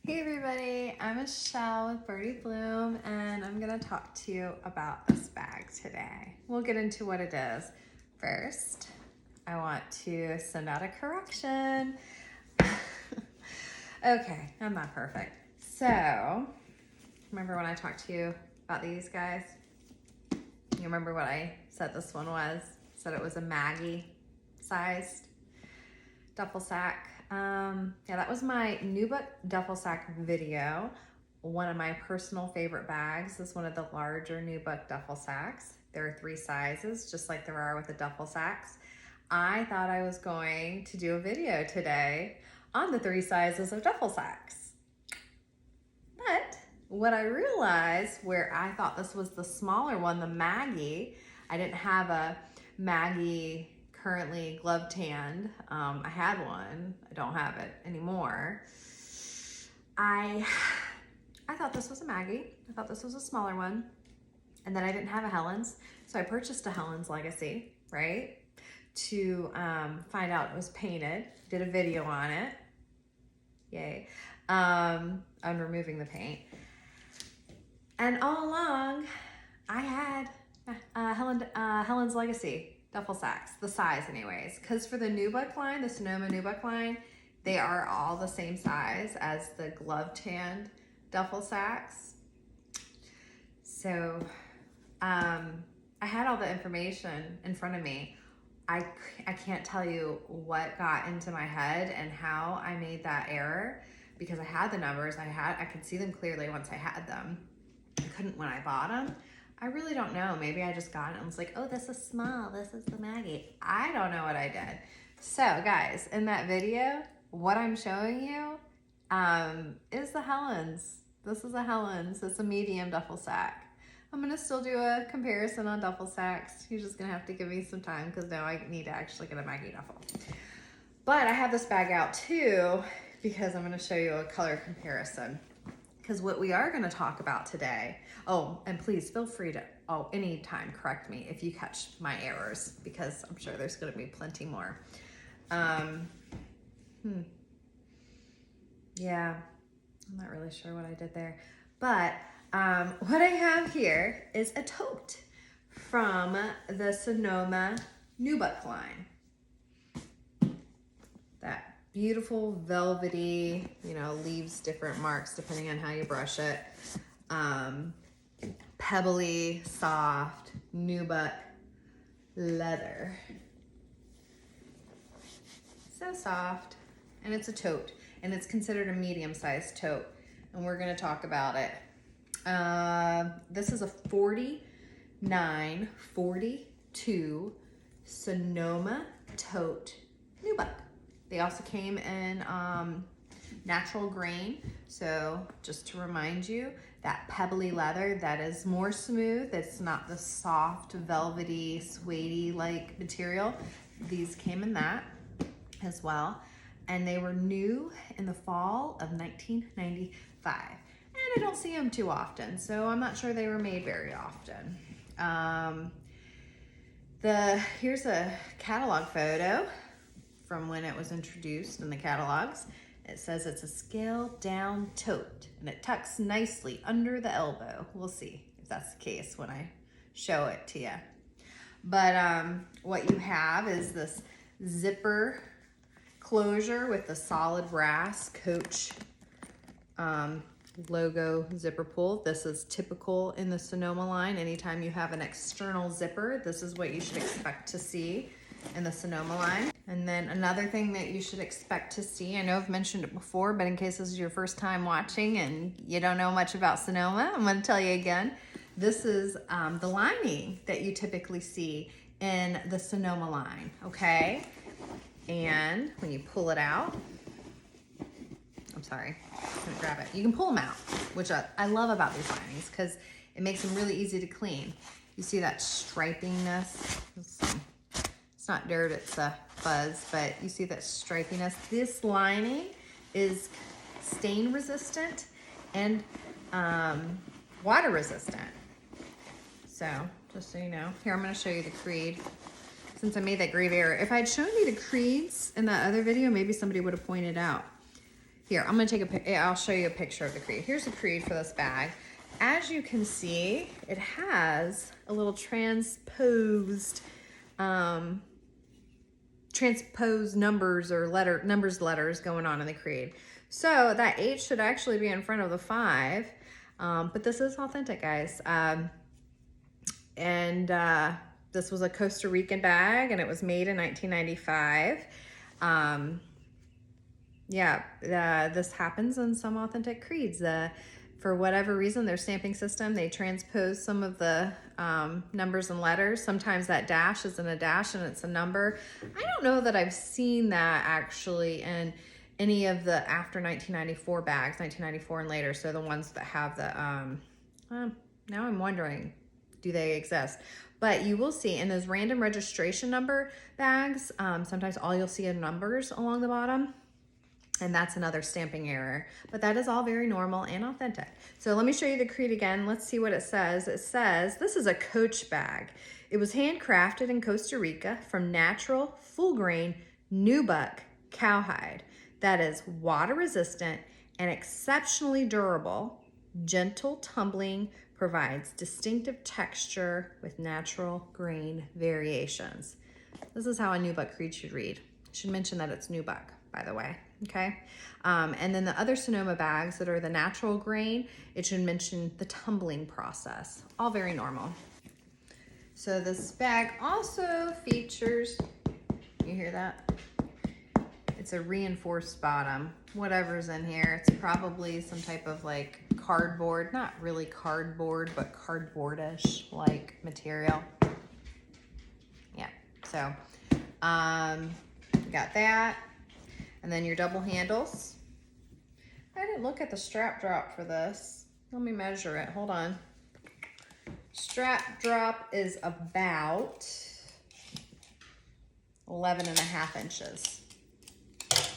Hey everybody, I'm Michelle with Birdie Bloom and I'm going to talk to you about this bag today. We'll get into what it is. First, I want to send out a correction. Okay, I'm not perfect. So, remember when I talked to you about these guys? You remember what I said this one was? Said it was a Maggie sized duffel sack. Yeah, that was my Nubuc duffel sack video. One of my personal favorite bags is one of the larger Nubuc duffel sacks. There are 3 sizes, just like there are with the duffel sacks. I thought I was going to do a video today on the 3 sizes of duffel sacks. But what I realized, where I thought this was the smaller one, the Maggie, I didn't have a Maggie currently glove tanned. I had one. I don't have it anymore. I thought this was a Maggie. I thought this was a smaller one. And then I didn't have a Helen's. So I purchased a Helen's Legacy, right? To find out it was painted. Did a video on it. Yay. On removing the paint. And all along, I had Helen's Legacy duffel sacks, the size anyways, because for the Nubuc line, the Sonoma Nubuc line, they are all the same size as the glove tanned duffel sacks. So I had all the information in front of me. I can't tell you what got into my head and how I made that error, because I had the numbers, I could see them clearly once I had them. I couldn't when I bought them. I really don't know. Maybe I just got it and was like, oh, this is small. This is the Maggie. I don't know what I did. So guys, in that video, what I'm showing you is the Helen's. This is a Helen's. It's a medium duffel sack. I'm going to still do a comparison on duffel sacks. You're just going to have to give me some time because now I need to actually get a Maggie duffel. But I have this bag out too because I'm going to show you a color comparison. Because what we are going to talk about today, oh, and please feel free to, anytime correct me if you catch my errors, because I'm sure there's going to be plenty more. Yeah, I'm not really sure what I did there. But what I have here is a tote from the Sonoma Nubuc line. That beautiful velvety, leaves different marks depending on how you brush it. Pebbly, soft, Nubuc leather. So soft. And it's a tote. And it's considered a medium-sized tote. And we're going to talk about it. This is a 49-42 Sonoma Tote Nubuc. They also came in natural grain. So just to remind you, that pebbly leather, that is more smooth. It's not the soft, velvety, suede-y like material. These came in that as well. And they were new in the fall of 1995. And I don't see them too often, so I'm not sure they were made very often. Here's a catalog photo from when it was introduced in the catalogs. It says it's a scaled down tote and it tucks nicely under the elbow. We'll see if that's the case when I show it to you. But what you have is this zipper closure with the solid brass Coach logo zipper pull. This is typical in the Sonoma line. Anytime you have an external zipper, this is what you should expect to see in the Sonoma line. And then another thing that you should expect to see, I know I've mentioned it before, but in case this is your first time watching and you don't know much about Sonoma, I'm going to tell you again. This is the lining that you typically see in the Sonoma line, okay? And when you pull it out, I'm sorry, I'm gonna grab it. You can pull them out, which I love about these linings because it makes them really easy to clean. You see that stripiness? It's not dirt, it's a fuzz, but you see that stripiness. This lining is stain resistant and water resistant. So just so you know, here I'm gonna show you the creed. Since I made that grave error, if I'd shown you the creeds in that other video, maybe somebody would have pointed out. Here, I'm gonna take I'll show you a picture of the creed. Here's the creed for this bag. As you can see, it has a little transposed numbers or letters going on in the creed. So that H should actually be in front of the 5, but this is authentic, guys. This was a Costa Rican bag, and it was made in 1995. This happens in some authentic creeds. For whatever reason, their stamping system, they transpose some of the numbers and letters. Sometimes that dash isn't a dash and it's a number. I don't know that I've seen that actually in any of the after 1994 bags, 1994 and later. So the ones that have the, now I'm wondering, do they exist? But you will see in those random registration number bags, sometimes all you'll see are numbers along the bottom. And that's another stamping error, but that is all very normal and authentic. So let me show you the creed again. Let's see what it says. It says, this is a Coach bag. It was handcrafted in Costa Rica from natural, full grain, Nubuc cowhide that is water resistant and exceptionally durable. Gentle tumbling provides distinctive texture with natural grain variations. This is how a Nubuc creed should read. I should mention that it's Nubuc, by the way. Okay, and then the other Sonoma bags that are the natural grain, it should mention the tumbling process. All very normal. So this bag also features, you hear that? It's a reinforced bottom. Whatever's in here, it's probably some type of like cardboard, not really cardboard, but cardboardish like material. Yeah, so got that. And then your double handles. I didn't look at the strap drop for this. Let me measure it, hold on. Strap drop is about 11.5 inches.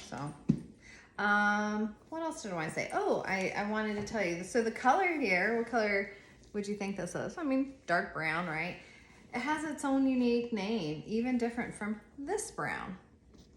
So, what else did I want to say? Oh, I wanted to tell you. So the color here, what color would you think this is? I mean, dark brown, right? It has its own unique name, even different from this brown.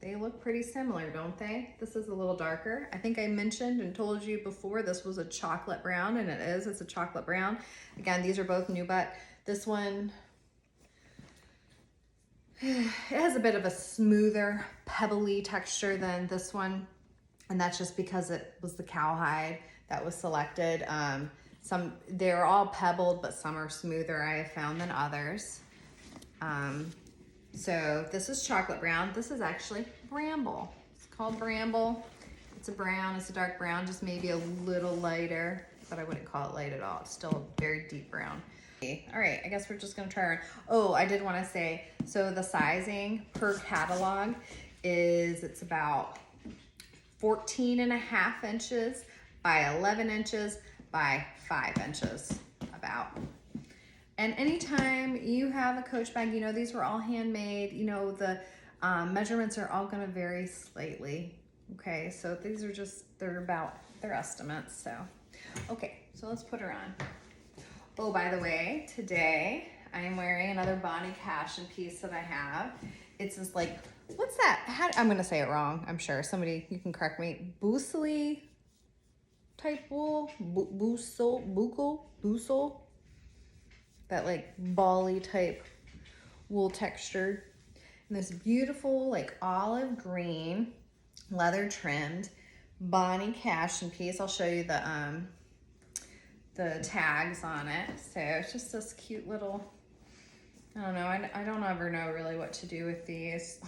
They look pretty similar, don't they? This is a little darker. I think I mentioned and told you before this was a chocolate brown, and it's a chocolate brown. Again, these are both Nubuc. This one, it has a bit of a smoother, pebbly texture than this one, and that's just because it was the cowhide that was selected. They're all pebbled, but some are smoother, I have found, than others. So this is chocolate brown. This is actually bramble. It's called bramble. It's a brown, it's a dark brown, just maybe a little lighter, but I wouldn't call it light at all. It's still a very deep brown. All right, I guess we're just gonna try our, oh, I did wanna say, so the sizing per catalog it's about 14.5 inches by 11 inches by 5 inches, about. And anytime you have a Coach bag, you know, these were all handmade, you know, the measurements are all gonna vary slightly. Okay, so these are just, they're estimates, so. Okay, so let's put her on. Oh, by the way, today I am wearing another Bonnie Cashin piece that I have. It's this like, what's that? I'm gonna say it wrong, I'm sure. Somebody, you can correct me. Bousely type wool? Bousel? That like bally type wool texture. And this beautiful like olive green, leather trimmed Bonnie Cashin piece. I'll show you the tags on it. So it's just this cute little, I don't know, I don't ever know really what to do with these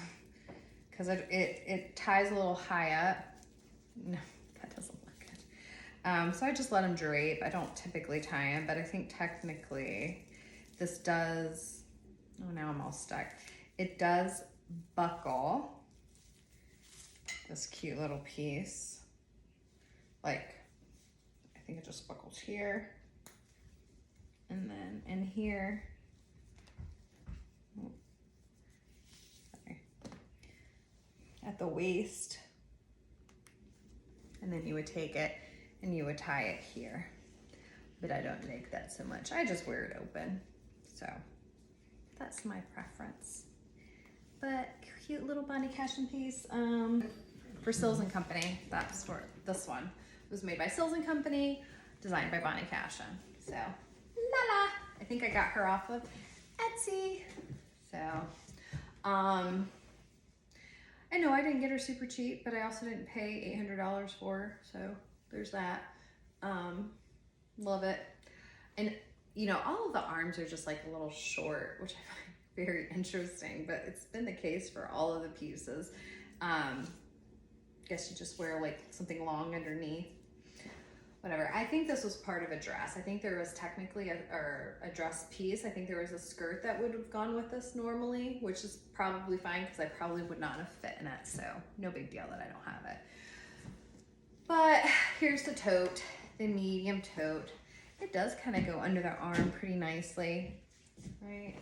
because it ties a little high up. No, that doesn't look good. So I just let them drape. I don't typically tie them, but I think technically this does, oh, now I'm all stuck. It does buckle this cute little piece. Like, I think it just buckles here. And then in here, oh, sorry, at the waist. And then you would take it and you would tie it here. But I don't make that so much. I just wear it open. So that's my preference. But cute little Bonnie Cashin piece for Sills & Company. That's this one was made by Sills & Company, designed by Bonnie Cashin. So, la la. I think I got her off of Etsy. So, I know I didn't get her super cheap, but I also didn't pay $800 for her. So there's that. Love it. And you know, all of the arms are just like a little short, which I find very interesting, but it's been the case for all of the pieces. Guess you just wear like something long underneath. Whatever. I think this was part of a dress. I think there was technically a dress piece. I think there was a skirt that would have gone with this normally, which is probably fine because I probably would not have fit in it. So no big deal that I don't have it. But here's the tote, the medium tote. It does kind of go under the arm pretty nicely, right?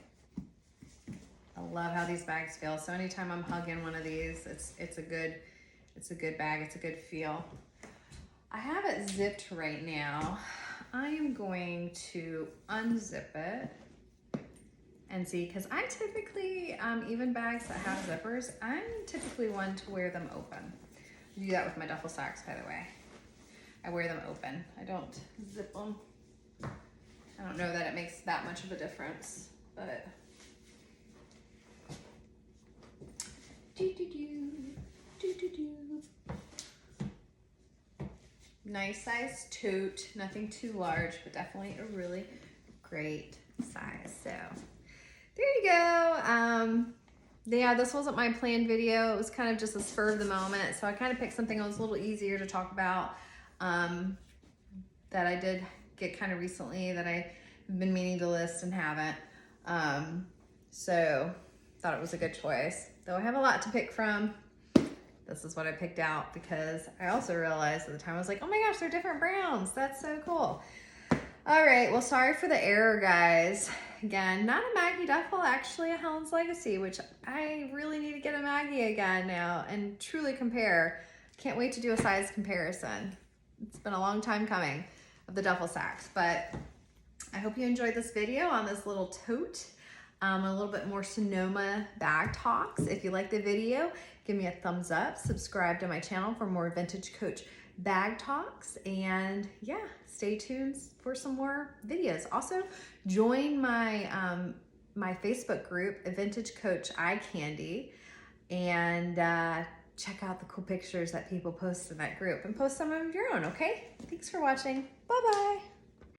I love how these bags feel. So anytime I'm hugging one of these, it's a good bag. It's a good feel. I have it zipped right now. I am going to unzip it and see, because I typically, even bags that have zippers, I'm typically one to wear them open. I do that with my duffel sacks, by the way. I wear them open. I don't zip them. I don't know that it makes that much of a difference, but nice size tote, nothing too large, but definitely a really great size. So there you go. Yeah, this wasn't my planned video. It was kind of just a spur of the moment. So I kind of picked something that was a little easier to talk about, that I did get kind of recently that I've been meaning to list and haven't. So thought it was a good choice. Though I have a lot to pick from, this is what I picked out because I also realized at the time, I was like, oh my gosh, they're different browns. That's so cool. All right, well, sorry for the error, guys. Again, not a Maggie duffel, actually a Helen's Legacy, which I really need to get a Maggie again now and truly compare. Can't wait to do a size comparison. It's been a long time coming of the duffel sacks, but I hope you enjoyed this video on this little tote. A little bit more Sonoma bag talks. If you like the video, give me a thumbs up, subscribe to my channel for more Vintage Coach bag talks, and yeah, stay tuned for some more videos. Also, join my my Facebook group, Vintage Coach Eye Candy, and check out the cool pictures that people post in that group and post some of your own, okay? Thanks for watching. Bye-bye.